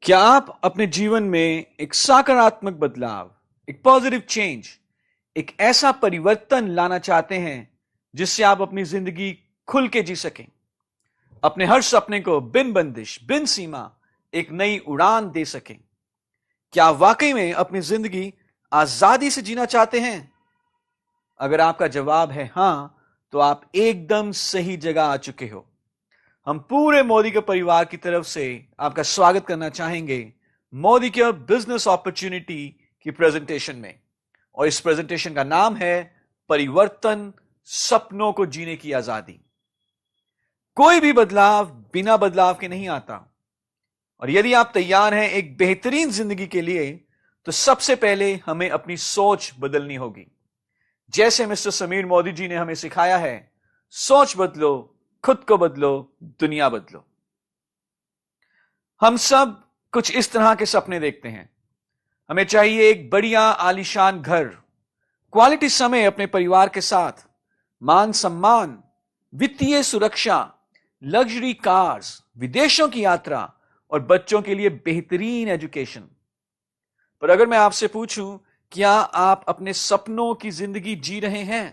क्या आप अपने जीवन में एक सकारात्मक बदलाव, एक पॉजिटिव चेंज, एक ऐसा परिवर्तन लाना चाहते हैं जिससे आप अपनी जिंदगी खुल के जी सकें, अपने हर सपने को बिन बंदिश, बिन सीमा एक नई उड़ान दे सकें? क्या आप वाकई में अपनी जिंदगी आजादी से जीना चाहते हैं? अगर आपका जवाब है हां, तो आप एकदम सही जगह आ चुके हो। हम पूरे मोदी के परिवार की तरफ से आपका स्वागत करना चाहेंगे मोदी के बिजनेस अपॉर्चुनिटी की प्रेजेंटेशन में। और इस प्रेजेंटेशन का नाम है परिवर्तन, सपनों को जीने की आजादी। कोई भी बदलाव बिना बदलाव के नहीं आता, और यदि आप तैयार हैं एक बेहतरीन जिंदगी के लिए, तो सबसे पहले हमें अपनी सोच बदलनी होगी। जैसे मिस्टर समीर मोदी जी ने हमें सिखाया है, सोच बदलो, खुद को बदलो, दुनिया बदलो। हम सब कुछ इस तरह के सपने देखते हैं। हमें चाहिए एक बढ़िया आलीशान घर, क्वालिटी समय अपने परिवार के साथ, मान सम्मान, वित्तीय सुरक्षा, लग्जरी कार्स, विदेशों की यात्रा और बच्चों के लिए बेहतरीन एजुकेशन। पर अगर मैं आपसे पूछूं, क्या आप अपने सपनों की जिंदगी जी रहे हैं?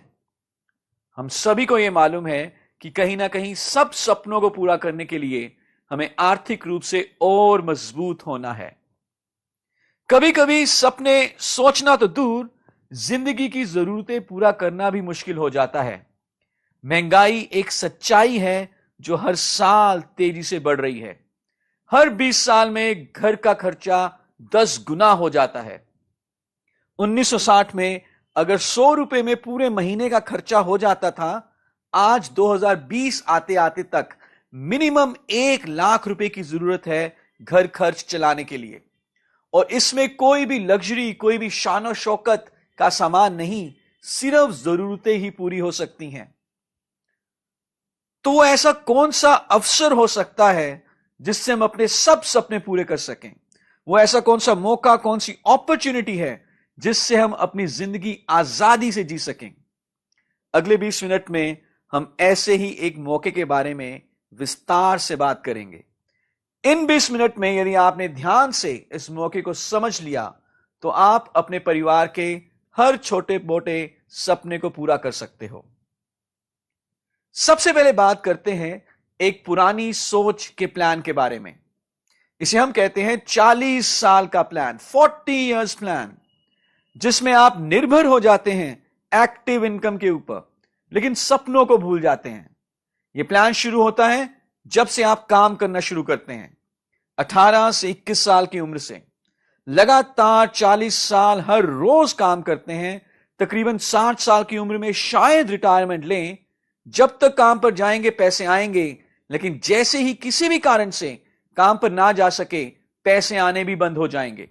हम सभी को यह मालूम है कि कहीं ना कहीं सब सपनों को पूरा करने के लिए हमें आर्थिक रूप से और मजबूत होना है। कभी कभी सपने सोचना तो दूर, जिंदगी की जरूरतें पूरा करना भी मुश्किल हो जाता है। महंगाई एक सच्चाई है जो हर साल तेजी से बढ़ रही है। हर 20 साल में घर का खर्चा 10 गुना हो जाता है। 1960 में अगर 100 रुपए में पूरे महीने का खर्चा हो जाता था, आज 2020 आते आते तक मिनिमम 1 लाख रुपए की जरूरत है घर खर्च चलाने के लिए। और इसमें कोई भी लग्जरी, कोई भी शान शौकत का सामान नहीं, सिर्फ जरूरतें ही पूरी हो सकती हैं। तो ऐसा कौन सा अवसर हो सकता है जिससे हम अपने सब सपने पूरे कर सकें? वो ऐसा कौन सा मौका, कौन सी अपॉर्चुनिटी है जिससे हम अपनी जिंदगी आजादी से जी सकें? अगले 20 मिनट में हम ऐसे ही एक मौके के बारे में विस्तार से बात करेंगे। इन 20 मिनट में यदि आपने ध्यान से इस मौके को समझ लिया, तो आप अपने परिवार के हर छोटे मोटे सपने को पूरा कर सकते हो। सबसे पहले बात करते हैं एक पुरानी सोच के प्लान के बारे में। इसे हम कहते हैं 40 साल का प्लान, 40 इयर्स प्लान, जिसमें आप निर्भर हो जाते हैं एक्टिव इनकम के ऊपर, लेकिन सपनों को भूल जाते हैं। यह प्लान शुरू होता है जब से आप काम करना शुरू करते हैं, 18 से 21 साल की उम्र से। लगातार 40 साल हर रोज काम करते हैं, तकरीबन 60 साल की उम्र में शायद रिटायरमेंट लें। जब तक काम पर जाएंगे पैसे आएंगे, लेकिन जैसे ही किसी भी कारण से काम पर ना जा सके, पैसे आने भी बंद हो जाएंगे।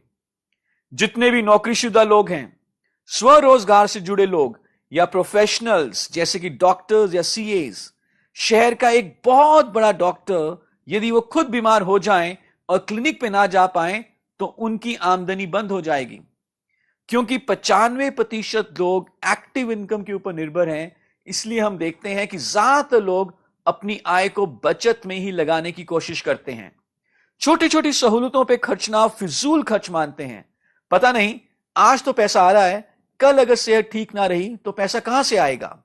जितने भी नौकरीशुदा लोग हैं, स्वरोजगार से जुड़े लोग या प्रोफेशनल्स जैसे कि डॉक्टर्स या सीएज, शहर का एक बहुत बड़ा डॉक्टर यदि वो खुद बीमार हो जाएं और क्लिनिक पे ना जा पाए, तो उनकी आमदनी बंद हो जाएगी। क्योंकि 95% लोग एक्टिव इनकम के ऊपर निर्भर हैं, इसलिए हम देखते हैं कि ज्यादातर लोग अपनी आय को बचत में ही लगाने की कोशिश करते हैं। छोटी छोटी सहूलतों पे खर्चना फिजूल खर्च मानते हैं। पता नहीं, आज तो पैसा आ रहा है, कल अगर सेहत ठीक ना रही तो पैसा कहां से आएगा?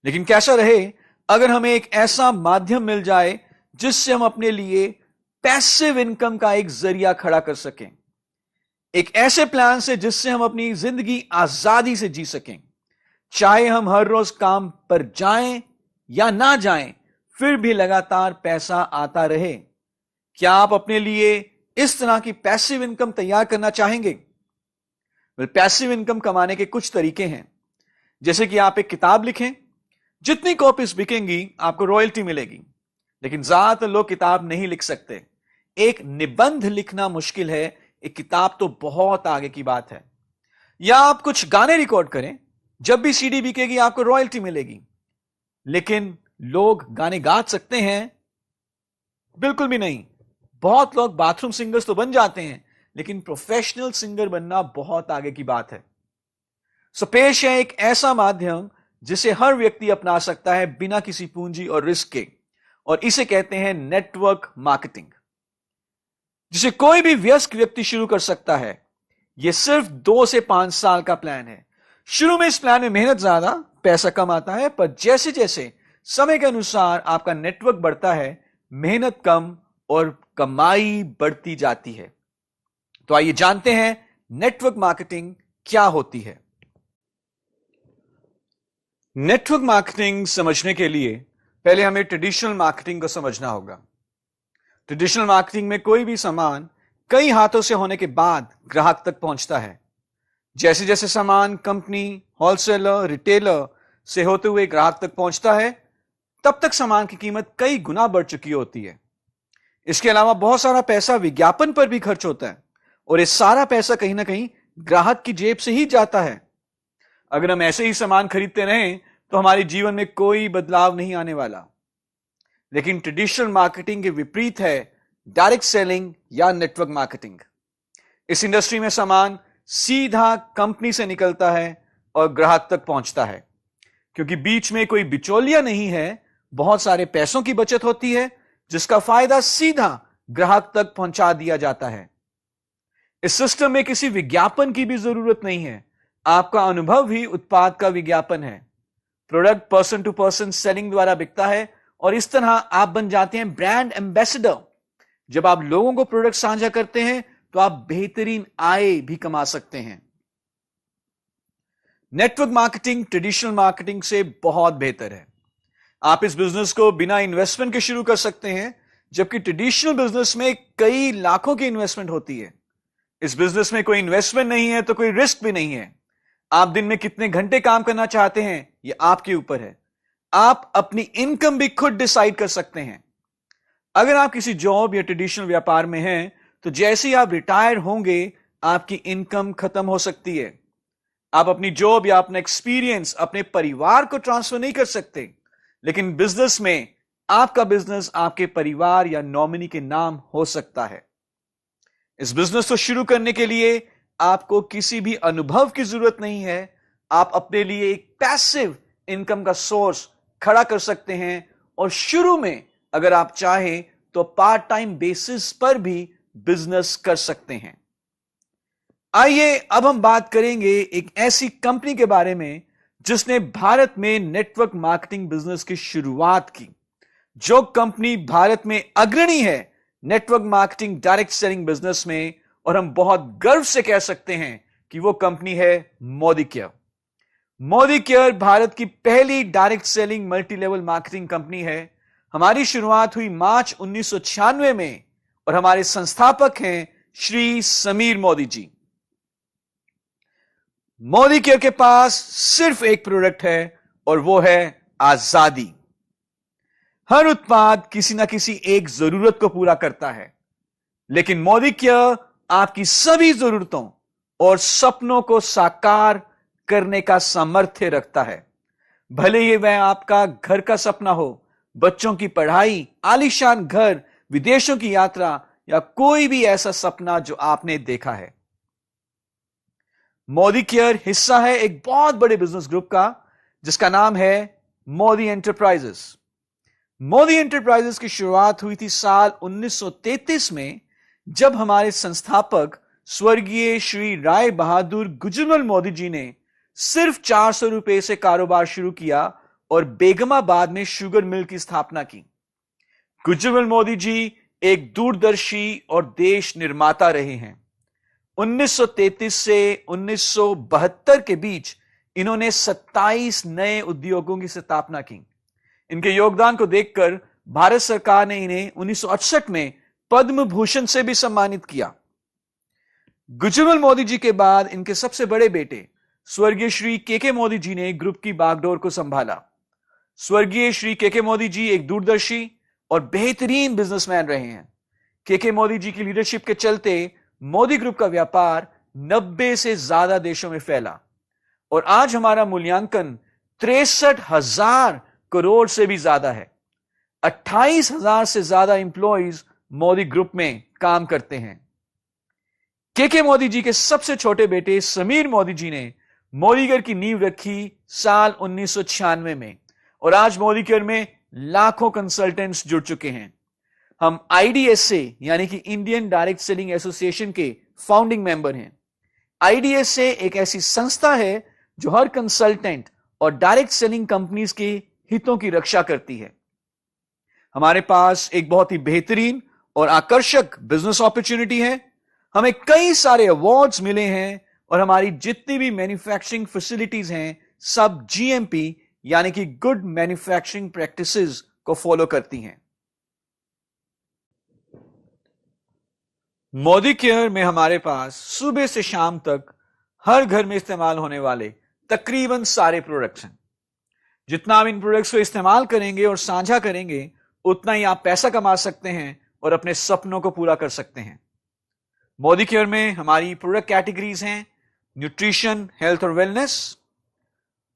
लेकिन कैसा रहे अगर हमें एक ऐसा माध्यम मिल जाए जिससे हम अपने लिए पैसिव इनकम का एक जरिया खड़ा कर सकें, एक ऐसे प्लान से जिससे हम अपनी जिंदगी आजादी से जी सकें। चाहे हम हर रोज काम पर जाएं या ना जाएं, फिर भी लगातार पैसा आता रहे। क्या आप अपने लिए इस तरह की पैसिव इनकम तैयार करना चाहेंगे? पैसिव इनकम कमाने के कुछ तरीके हैं। जैसे कि आप एक किताब लिखें, जितनी कॉपीज बिकेंगी आपको रॉयल्टी मिलेगी। लेकिन ज्यादातर लोग किताब नहीं लिख सकते। एक निबंध लिखना मुश्किल है, एक किताब तो बहुत आगे की बात है। या आप कुछ गाने रिकॉर्ड करें, जब भी सीडी बिकेगी आपको रॉयल्टी मिलेगी। लेकिन लोग गाने गा सकते हैं? बिल्कुल भी नहीं। बहुत लोग बाथरूम सिंगर्स तो बन जाते हैं, लेकिन प्रोफेशनल सिंगर बनना बहुत आगे की बात है। सो पेश है एक ऐसा माध्यम जिसे हर व्यक्ति अपना सकता है बिना किसी पूंजी और रिस्क के, और इसे कहते हैं नेटवर्क मार्केटिंग। जिसे कोई भी वयस्क व्यक्ति शुरू कर सकता है। यह सिर्फ 2 से 5 साल का प्लान है। शुरू में इस प्लान में मेहनत ज्यादा, पैसा कम आता है, पर जैसे जैसे समय के अनुसार आपका नेटवर्क बढ़ता है, मेहनत कम और कमाई बढ़ती जाती है। तो आइए जानते हैं नेटवर्क मार्केटिंग क्या होती है। नेटवर्क मार्केटिंग समझने के लिए पहले हमें ट्रेडिशनल मार्केटिंग को समझना होगा। ट्रेडिशनल मार्केटिंग में कोई भी सामान कई हाथों से होने के बाद ग्राहक तक पहुंचता है। जैसे जैसे सामान कंपनी, होलसेलर, रिटेलर से होते हुए ग्राहक तक पहुंचता है, तब तक सामान की कीमत कई गुना बढ़ चुकी होती है। इसके अलावा बहुत सारा पैसा विज्ञापन पर भी खर्च होता है और ये सारा पैसा कहीं ना कहीं ग्राहक की जेब से ही जाता है। अगर हम ऐसे ही सामान खरीदते रहें तो हमारे जीवन में कोई बदलाव नहीं आने वाला। लेकिन ट्रेडिशनल मार्केटिंग के विपरीत है डायरेक्ट सेलिंग या नेटवर्क मार्केटिंग। इस इंडस्ट्री में सामान सीधा कंपनी से निकलता है और ग्राहक तक पहुंचता है। क्योंकि बीच में कोई बिचौलिया नहीं है, बहुत सारे पैसों की बचत होती है जिसका फायदा सीधा ग्राहक तक पहुंचा दिया जाता है। इस सिस्टम में किसी विज्ञापन की भी जरूरत नहीं है। आपका अनुभव ही उत्पाद का विज्ञापन है। Product person to person selling द्वारा बिकता है और इस तरह आप बन जाते हैं ब्रांड एम्बेसडर। जब आप लोगों को प्रोडक्ट साझा करते हैं तो आप बेहतरीन आय भी कमा सकते हैं। नेटवर्क मार्केटिंग ट्रेडिशनल मार्केटिंग से बहुत बेहतर है। आप इस बिजनेस को बिना इन्वेस्टमेंट के शुरू कर सकते हैं, जबकि ट्रेडिशनल बिजनेस में कई लाखों की इन्वेस्टमेंट होती है। इस बिजनेस में कोई इन्वेस्टमेंट नहीं है तो कोई रिस्क भी नहीं है। आप दिन में कितने घंटे काम करना चाहते हैं यह आपके ऊपर है। आप अपनी इनकम भी खुद डिसाइड कर सकते हैं। अगर आप किसी जॉब या ट्रेडिशनल व्यापार में हैं तो जैसे ही आप रिटायर होंगे आपकी इनकम खत्म हो सकती है। आप अपनी जॉब या अपना एक्सपीरियंस अपने परिवार को ट्रांसफर नहीं कर सकते, लेकिन बिजनेस में आपका बिजनेस आपके परिवार या नॉमिनी के नाम हो सकता है। इस बिजनेस को शुरू करने के लिए आपको किसी भी अनुभव की जरूरत नहीं है। आप अपने लिए एक पैसिव इनकम का सोर्स खड़ा कर सकते हैं और शुरू में अगर आप चाहें तो पार्ट टाइम बेसिस पर भी बिजनेस कर सकते हैं। आइए अब हम बात करेंगे एक ऐसी कंपनी के बारे में जिसने भारत में नेटवर्क मार्केटिंग बिजनेस की शुरुआत की। जो कंपनी भारत में अग्रणी है network marketing direct selling business में, और हम बहुत गर्व से कह सकते हैं कि वो कंपनी है मोदी केयर। मोदी केयर भारत की पहली direct selling multi level marketing company है। हमारी शुरुआत हुई मार्च 1996 में और हमारे संस्थापक हैं श्री समीर मोदी जी। मोदी केयर के पास सिर्फ एक प्रोडक्ट है और वो है आजादी। हर उत्पाद किसी ना किसी एक जरूरत को पूरा करता है, लेकिन मोदी केयर आपकी सभी जरूरतों और सपनों को साकार करने का सामर्थ्य रखता है। भले ही वह आपका घर का सपना हो, बच्चों की पढ़ाई, आलीशान घर, विदेशों की यात्रा या कोई भी ऐसा सपना जो आपने देखा है। मोदी केयर हिस्सा है एक बहुत बड़े बिजनेस ग्रुप का जिसका नाम है मोदी एंटरप्राइजेस। मोदी एंटरप्राइजेस की शुरुआत हुई थी साल 1933 में, जब हमारे संस्थापक स्वर्गीय श्री राय बहादुर गुजरमल मोदी जी ने सिर्फ 400 रुपए से कारोबार शुरू किया और बेगमाबाद में शुगर मिल की स्थापना की। गुजरमल मोदी जी एक दूरदर्शी और देश निर्माता रहे हैं। 1933 से 1972 के बीच इन्होंने 27 नए उद्योगों की स्थापना की। इनके योगदान को देखकर भारत सरकार ने इन्हें 1968 में पद्म भूषण से भी सम्मानित किया। गुजरमल मोदी जी के बाद इनके सबसे बड़े बेटे स्वर्गीय श्री के मोदी जी ने ग्रुप की बागडोर को संभाला। स्वर्गीय श्री के मोदी जी एक दूरदर्शी और बेहतरीन बिजनेसमैन रहे हैं। के मोदी जी की लीडरशिप के चलते मोदी ग्रुप का व्यापार 90 से ज्यादा देशों में फैला और आज हमारा मूल्यांकन 63,000 करोड़ से भी ज्यादा है। 28,000 से ज्यादा एम्प्लॉइज मोदी ग्रुप में काम करते हैं। के मोदी जी के सबसे छोटे बेटे समीर मोदी जी ने मोदी केयर की नींव रखी साल 1996 में और आज मोदी केयर में लाखों कंसल्टेंट्स जुड़ चुके हैं। हम IDSA यानी कि इंडियन डायरेक्ट सेलिंग एसोसिएशन के फाउंडिंग मेंबर हैं। IDSA एक ऐसी संस्था है जो हर कंसल्टेंट और डायरेक्ट सेलिंग कंपनीज के हितों की रक्षा करती है। हमारे पास एक बहुत ही बेहतरीन और आकर्षक बिजनेस अपॉर्चुनिटी है। हमें कई सारे अवार्ड्स मिले हैं और हमारी जितनी भी मैन्युफैक्चरिंग फैसिलिटीज हैं सब GMP यानी कि गुड मैन्युफैक्चरिंग प्रैक्टिसेस को फॉलो करती हैं। मोदी केयर में हमारे पास सुबह से शाम तक हर घर में इस्तेमाल होने वाले तकरीबन सारे प्रोडक्ट्स हैं। जितना आप इन प्रोडक्ट्स को इस्तेमाल करेंगे और साझा करेंगे उतना ही आप पैसा कमा सकते हैं और अपने सपनों को पूरा कर सकते हैं। मोदी केयर में हमारी प्रोडक्ट कैटेगरीज हैं न्यूट्रिशन, हेल्थ और wellness,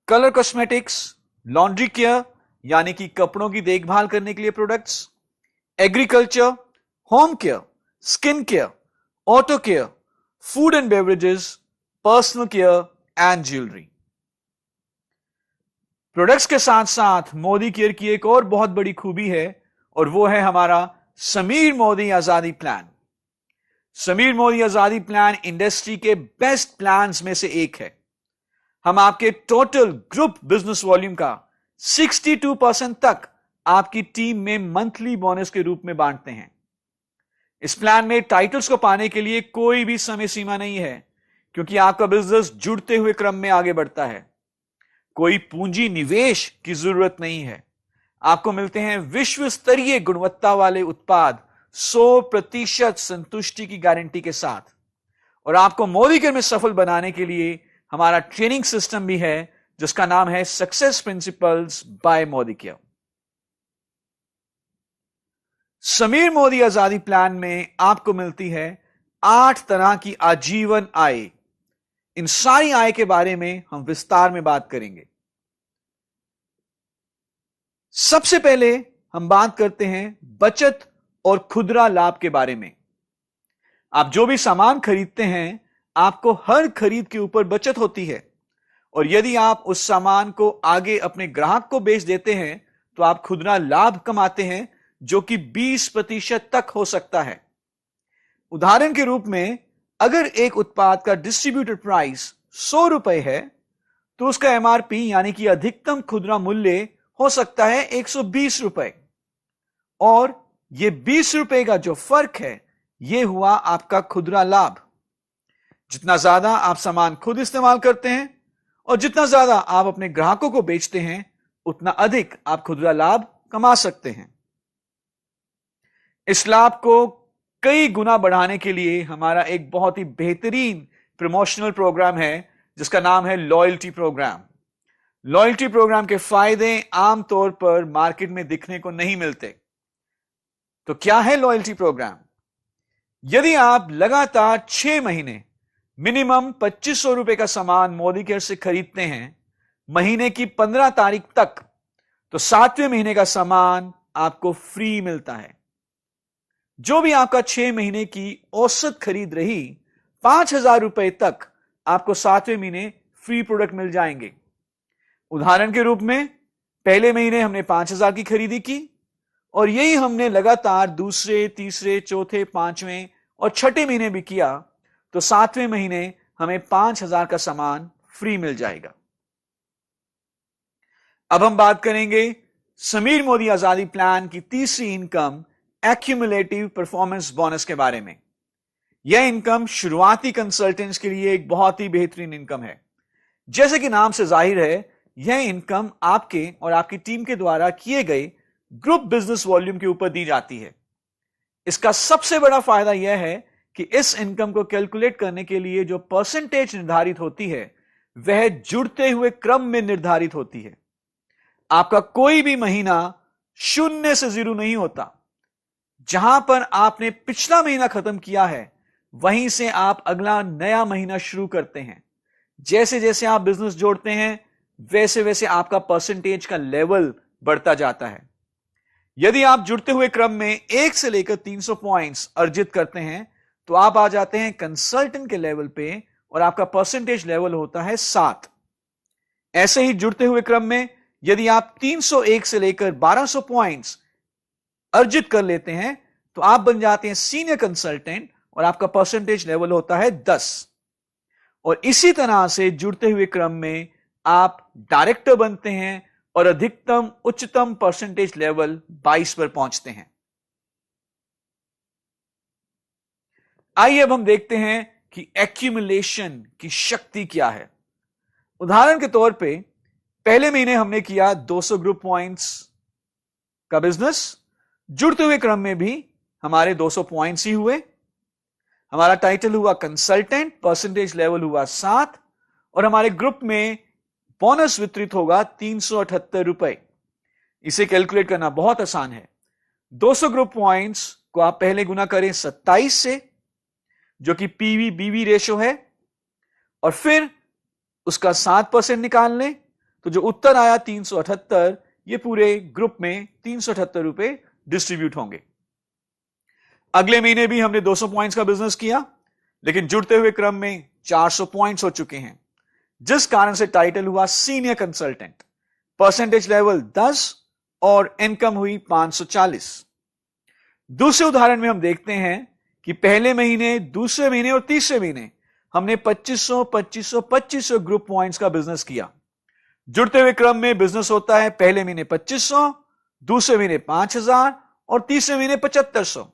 colour cosmetics, laundry care यानी कि कपड़ों की देखभाल करने के लिए products, agriculture, home care, skin care, auto care, food and beverages, personal care and jewellery. Products के साथ साथ मोदी केयर की एक और बहुत बड़ी खूबी है और वो है हमारा समीर मोदी आजादी प्लान। समीर मोदी आजादी प्लान इंडस्ट्री के बेस्ट प्लान्स में से एक है। हम आपके टोटल ग्रुप बिजनेस वॉल्यूम का 62% तक आपकी टीम में मंथली बोनस के रूप में बांटते हैं। इस प्लान में टाइटल्स को पाने के लिए कोई भी समय सीमा नहीं है क्योंकि आपका बिजनेस जुड़ते हुए क्रम में आगे बढ़ता है। कोई पूंजी निवेश की जरूरत नहीं है। आपको मिलते हैं विश्व स्तरीय गुणवत्ता वाले उत्पाद 100% संतुष्टि की गारंटी के साथ। और आपको मोदी केयर में सफल बनाने के लिए हमारा ट्रेनिंग सिस्टम भी है जिसका नाम है success principles by Modi care. Sameer Modi आजादी प्लान में आपको मिलती है 8 तरह की आजीवन आय। इन सारी आय के बारे में हम विस्तार में बात करेंगे। सबसे पहले हम बात करते हैं बचत और खुदरा लाभ के बारे में। आप जो भी सामान खरीदते हैं आपको हर खरीद के ऊपर बचत होती है और यदि आप उस सामान को आगे अपने ग्राहक को बेच देते हैं तो आप खुदरा लाभ कमाते हैं जो कि 20% तक हो सकता है। उदाहरण के रूप में अगर एक उत्पाद का डिस्ट्रीब्यूटेड प्राइस 100 रुपए है तो उसका MRP यानी कि अधिकतम खुदरा मूल्य हो सकता है 120 रुपए और यह 20 रुपए का जो फर्क है यह हुआ आपका खुदरा लाभ। जितना ज्यादा आप सामान खुद इस्तेमाल करते हैं और जितना ज्यादा आप अपने ग्राहकों को बेचते हैं उतना अधिक आप खुदरा लाभ कमा सकते हैं। इस लाभ को कई गुना बढ़ाने के लिए हमारा एक बहुत ही बेहतरीन प्रमोशनल प्रोग्राम है जिसका नाम है लॉयल्टी प्रोग्राम। लॉयल्टी प्रोग्राम के फायदे आमतौर पर मार्केट में दिखने को नहीं मिलते। तो क्या है लॉयल्टी प्रोग्राम? यदि आप लगातार 6 महीने मिनिमम 2500 रुपए का सामान मोदी केयर से खरीदते हैं महीने की 15 तारीख तक, तो 7वें महीने का सामान आपको फ्री मिलता है। जो भी आपका 6 महीने की औसत खरीद रही 5000 रुपए तक आपको 7वें महीने फ्री प्रोडक्ट मिल जाएंगे। उदाहरण के रूप में पहले महीने हमने 5000 की खरीदी की और यही हमने लगातार दूसरे, तीसरे, चौथे, 5वें और 6ठे महीने भी किया तो 7वें महीने हमें 5000 का सामान फ्री मिल जाएगा। अब हम बात करेंगे समीर मोदी आजादी प्लान की तीसरी इनकम एक्यूमुलेटिव परफॉर्मेंस बोनस के बारे में। यह इनकम शुरुआती कंसल्टेंट्स के लिए एक बहुत ही बेहतरीन इनकम है। जैसे कि नाम से जाहिर है यह इनकम आपके और आपकी टीम के द्वारा किए गए ग्रुप बिजनेस वॉल्यूम के ऊपर दी जाती है। इसका सबसे बड़ा फायदा यह है कि इस इनकम को कैलकुलेट करने के लिए जो परसेंटेज निर्धारित होती है वह जुड़ते हुए क्रम में निर्धारित होती है। आपका कोई भी महीना 0 से 0 नहीं होता। जहां पर आपने पिछला महीना खत्म किया है वहीं से आप अगला नया महीना शुरू करते हैं। जैसे जैसे आप बिजनेस जोड़ते हैं वैसे वैसे आपका परसेंटेज का लेवल बढ़ता जाता है। यदि आप जुड़ते हुए क्रम में 1 से लेकर 300 पॉइंट्स अर्जित करते हैं तो आप आ जाते हैं कंसल्टेंट के लेवल पे और आपका परसेंटेज लेवल होता है 7। ऐसे ही जुड़ते हुए क्रम में यदि आप 301 से लेकर 1200 पॉइंट्स अर्जित कर लेते हैं तो आप बन जाते हैं सीनियर कंसल्टेंट और आपका परसेंटेज लेवल होता है 10। और इसी तरह से जुड़ते हुए क्रम में आप डायरेक्टर बनते हैं और अधिकतम उच्चतम परसेंटेज लेवल 22 पर पहुंचते हैं। आइए अब हम देखते हैं कि एक्यूमुलेशन की शक्ति क्या है। उदाहरण के तौर पे पहले महीने हमने किया 200 ग्रुप पॉइंट्स का बिजनेस, जुड़ते हुए क्रम में भी हमारे 200 पॉइंट्स ही हुए। हमारा टाइटल हुआ कंसल्टेंट, परसेंटेज लेवल हुआ 7 और हमारे ग्रुप में बोनस वितरित होगा 378 रुपए। इसे कैलकुलेट करना बहुत आसान है। 200 ग्रुप पॉइंट्स को आप पहले गुना करें 27 से, जो कि पीवी बीवी रेशो है, और फिर उसका 7% निकाल लें, तो जो उत्तर आया 378, ये पूरे ग्रुप में 378 रुपए डिस्ट्रीब्यूट होंगे। अगले महीने भी हमने 200 पॉइंट्स का बिजनेस किया, लेकिन जुड़ते हुए क्रम में 400 पॉइंट्स हो चुके हैं, जिस कारण से टाइटल हुआ सीनियर कंसल्टेंट, परसेंटेज लेवल 10 और इनकम हुई 540। दूसरे उदाहरण में हम देखते हैं कि पहले महीने, दूसरे महीने और तीसरे महीने हमने 2500 ग्रुप पॉइंट्स का बिजनेस किया। जुड़ते हुए क्रम में बिजनेस होता है पहले महीने 2500, दूसरे महीने 5000 और तीसरे महीने 7500।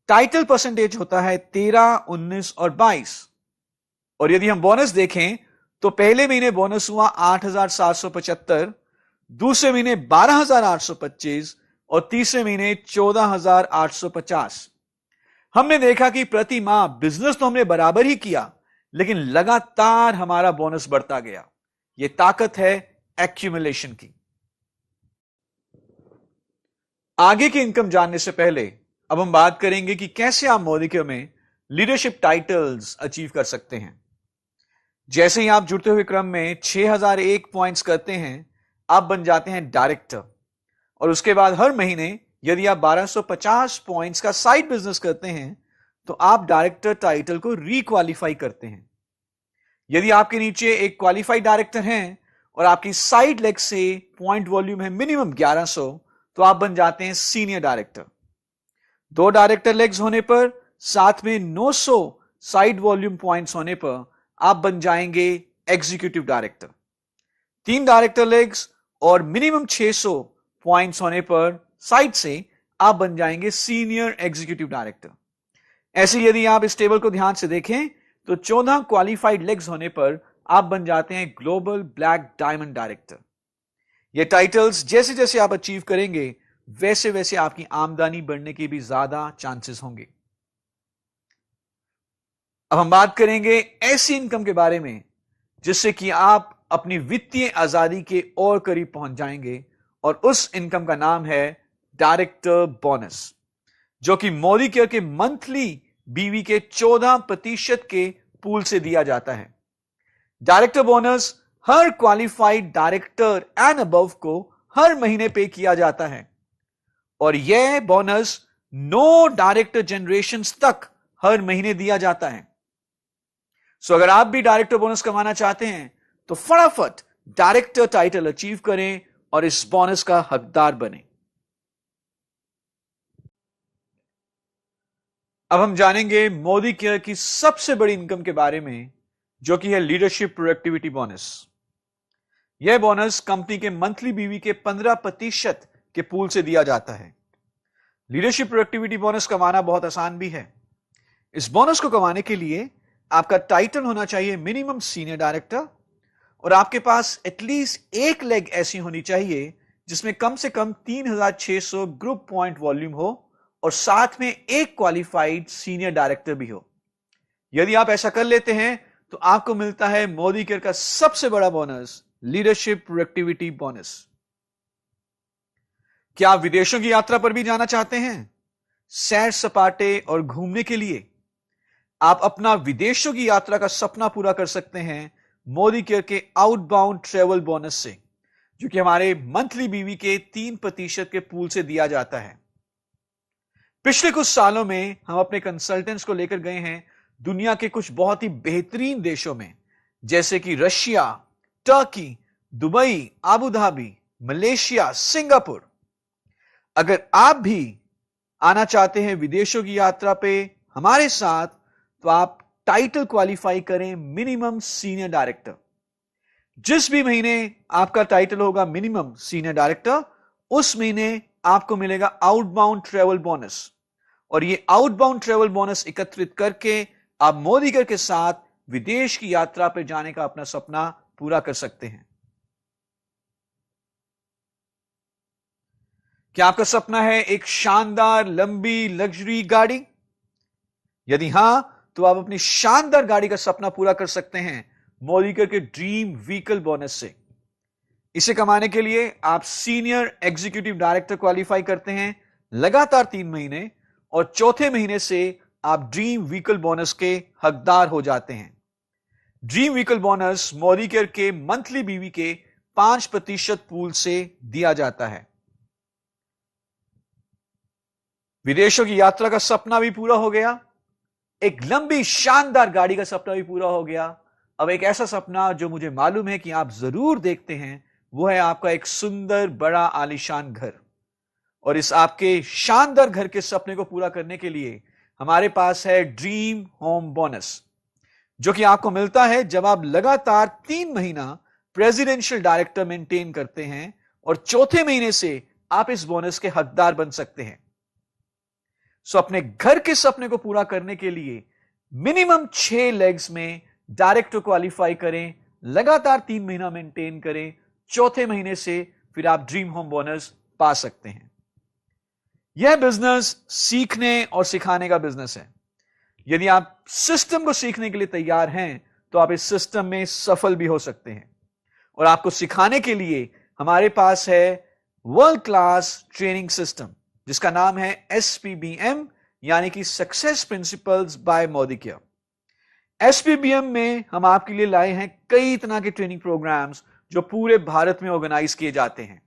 टाइटल परसेंटेज होता है 13, 19 और 22। और यदि हम बोनस देखें तो पहले महीने बोनस हुआ 8775, दूसरे महीने 12825 और तीसरे महीने 14850। हमने देखा कि प्रति माह बिजनेस तो हमने बराबर ही किया, लेकिन लगातार हमारा बोनस बढ़ता गया। यह ताकत है एक्यूमुलेशन की। आगे की इनकम जानने से पहले अब हम बात करेंगे कि कैसे आप मोदिकेयर में लीडरशिप टाइटल्स अचीव कर सकते हैं। जैसे ही आप जुड़ते हुए क्रम में 6001 पॉइंट्स करते हैं, आप बन जाते हैं डायरेक्टर। और उसके बाद हर महीने यदि आप 1250 पॉइंट्स का साइड बिजनेस करते हैं, तो आप डायरेक्टर टाइटल को रिक्वालीफाई करते हैं। यदि आपके नीचे एक क्वालिफाइड डायरेक्टर हैं और आपकी साइड लेग से पॉइंट वॉल्यूम है मिनिमम 1100, तो आप बन जाते हैं सीनियर डायरेक्टर। 2 डायरेक्टर लेग्स होने पर, साथ में 900 साइड वॉल्यूम पॉइंट्स होने पर आप बन जाएंगे एग्जीक्यूटिव डायरेक्टर। 3 डायरेक्टर लेग्स और मिनिमम 600 पॉइंट्स होने पर साइड से आप बन जाएंगे सीनियर एग्जीक्यूटिव डायरेक्टर। ऐसे यदि आप इस टेबल को ध्यान से देखें तो 14 क्वालिफाइड लेग्स होने पर आप बन जाते हैं ग्लोबल ब्लैक डायमंड डायरेक्टर। ये टाइटल्स जैसे जैसे आप अचीव करेंगे, वैसे वैसे आपकी आमदनी बढ़ने की भी ज्यादा चांसेस होंगे। अब हम बात करेंगे ऐसी इनकम के बारे में जिससे कि आप अपनी वित्तीय आजादी के और करीब पहुंच जाएंगे, और उस इनकम का नाम है डायरेक्टर बोनस, जो कि मोदिकेयर के मंथली बीवी के 14% के पूल से दिया जाता है। Director bonus her qualified director and above को हर महीने पे किया जाता है, और यह बोनस 9 डायरेक्टर जनरेशंस तक हर महीने दिया जाता है। सो अगर आप भी डायरेक्टर बोनस कमाना चाहते हैं तो फटाफट डायरेक्टर टाइटल अचीव करें और इस बोनस का हकदार बने। अब हम जानेंगे मोदिकेयर की सबसे बड़ी इनकम के बारे में, जो कि है लीडरशिप प्रोडक्टिविटी बोनस। यह बोनस कंपनी के मंथली बीवी के 15% के पूल से दिया जाता है। लीडरशिप प्रोडक्टिविटी बोनस कमाना बहुत आसान भी है। इस बोनस को कमाने के लिए आपका टाइटल होना चाहिए मिनिमम सीनियर डायरेक्टर, और आपके पास एटलीस्ट एक लेग ऐसी होनी चाहिए जिसमें कम से कम 3600 ग्रुप पॉइंट वॉल्यूम हो और साथ में एक क्वालिफाइड सीनियर डायरेक्टर भी हो। यदि आप ऐसा कर लेते हैं तो आपको मिलता है मोदिकेयर का सबसे बड़ा बोनस, लीडरशिप प्रोडक्टिविटी बोनस। क्या आप विदेशों की यात्रा पर भी जाना चाहते हैं? सैर सपाटे और घूमने के लिए आप अपना विदेशों की यात्रा का सपना पूरा कर सकते हैं मोदिकेयर के आउटबाउंड ट्रेवल बोनस से, जो कि हमारे मंथली बीवी के 3% के पूल से दिया जाता है। पिछले कुछ सालों में हम अपने कंसल्टेंट्स को लेकर गए हैं दुनिया के कुछ बहुत ही बेहतरीन देशों में, जैसे कि Russia, Turkey, Dubai, Abu Dhabi, Malaysia, Singapore. अगर आप भी आना चाहते हैं विदेशों की यात्रा पे हमारे साथ, तो आप टाइटल क्वालिफाई करें मिनिमम सीनियर डायरेक्टर। जिस भी महीने आपका टाइटल होगा मिनिमम सीनियर डायरेक्टर, उस महीने आपको मिलेगा आउटबाउंड ट्रेवल बोनस। और ये आउटबाउंड ट्रेवल बोनस एकत्रित करके आप मोदीकर के साथ विदेश की यात्रा पर जाने का अपना सपना पूरा कर सकते हैं। क्या आपका सपना है एक शानदार लंबी लग्जरी गाड़ी? यदि हां, तो आप अपनी शानदार गाड़ी का सपना पूरा कर सकते हैं मोदीकर के ड्रीम व्हीकल बोनस से। इसे कमाने के लिए आप सीनियर एग्जीक्यूटिव डायरेक्टर क्वालिफाई करते हैं लगातार 3 महीने, और चौथे महीने से आप ड्रीम व्हीकल बोनस के हकदार हो जाते हैं। ड्रीम व्हीकल बोनस मोदीकर के मंथली बीवी के 5% पूल से दिया जाता है। विदेशों की यात्रा का सपना भी पूरा हो गया, एक लंबी शानदार गाड़ी का सपना भी पूरा हो गया। अब एक ऐसा सपना जो मुझे मालूम है कि आप जरूर देखते हैं, वो है आपका एक सुंदर बड़ा आलीशान घर। और इस आपके शानदार घर के सपने को पूरा करने के लिए हमारे पास है ड्रीम होम बोनस, जो कि आपको मिलता है जब आप लगातार 3 महीना प्रेसिडेंशियल डायरेक्टर मेंटेन करते हैं, और चौथे महीने से आप इस बोनस के हकदार बन सकते हैं। सो अपने घर के सपने को पूरा करने के लिए मिनिमम 6 लेग्स में डायरेक्टर क्वालिफाई करें, लगातार 3 महीना मेंटेन करें, चौथे महीने से फिर आप ड्रीम होम बोनस पा सकते हैं। यह बिजनेस सीखने और सिखाने का बिजनेस है। यदि आप सिस्टम को सीखने के लिए तैयार हैं, तो आप इस सिस्टम में सफल भी हो सकते हैं। और आपको सिखाने के लिए हमारे पास है वर्ल्ड क्लास ट्रेनिंग सिस्टम, जिसका नाम है SPBM, यानी कि success principles by Modicare. SPBM में हम आपके लिए लाए हैं कई तरह के ट्रेनिंग प्रोग्राम्स जो पूरे भारत में ऑर्गेनाइज किए जाते हैं।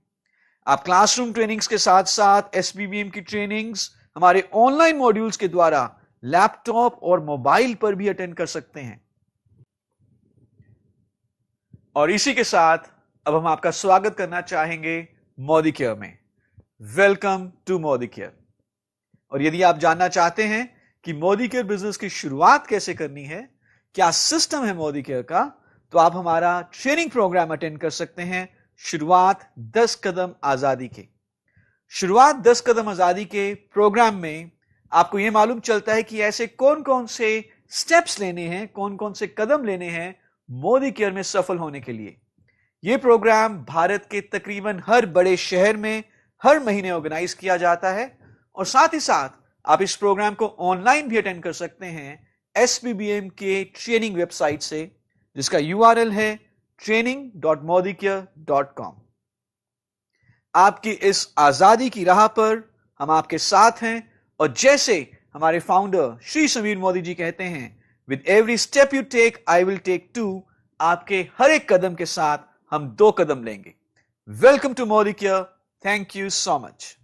आप क्लासरूम ट्रेनिंग्स के साथ साथ SPBM की ट्रेनिंग्स हमारे ऑनलाइन मॉड्यूल्स के द्वारा लैपटॉप और मोबाइल पर भी अटेंड कर सकते हैं। और इसी के साथ अब हम आपका स्वागत करना चाहेंगे मोदीकेयर में। Welcome to Modicare. और यदि आप जानना चाहते हैं कि मोदीकेयर बिजनेस की शुरुआत कैसे करनी है, क्या सिस्टम है मोदीकेयर का, तो आप हमारा ट्रेनिंग प्रोग्राम अटेंड कर सकते हैं, शुरुआत 10 कदम आजादी के। शुरुआत 10 कदम आजादी के प्रोग्राम में आपको यह मालूम चलता है कि ऐसे कौन कौन से स्टेप्स लेने हैं, कौन कौन से कदम लेने हैं मोदीकेयर में सफल होने के लिए। यह प्रोग्राम भारत के तकरीबन हर बड़े शहर में हर महीने ऑर्गेनाइज किया जाता है, और साथ ही साथ आप इस प्रोग्राम को ऑनलाइन भी अटेंड कर सकते हैं SPBM के ट्रेनिंग वेबसाइट से, जिसका URL है training.modicare.com। आपकी इस आजादी की राह पर हम आपके साथ हैं, और जैसे हमारे फाउंडर श्री समीर मोदी जी कहते हैं, with every step you take I will take 2। आपके हर एक कदम के साथ हम 2 कदम लेंगे। Welcome to Modicare. Thank you so much.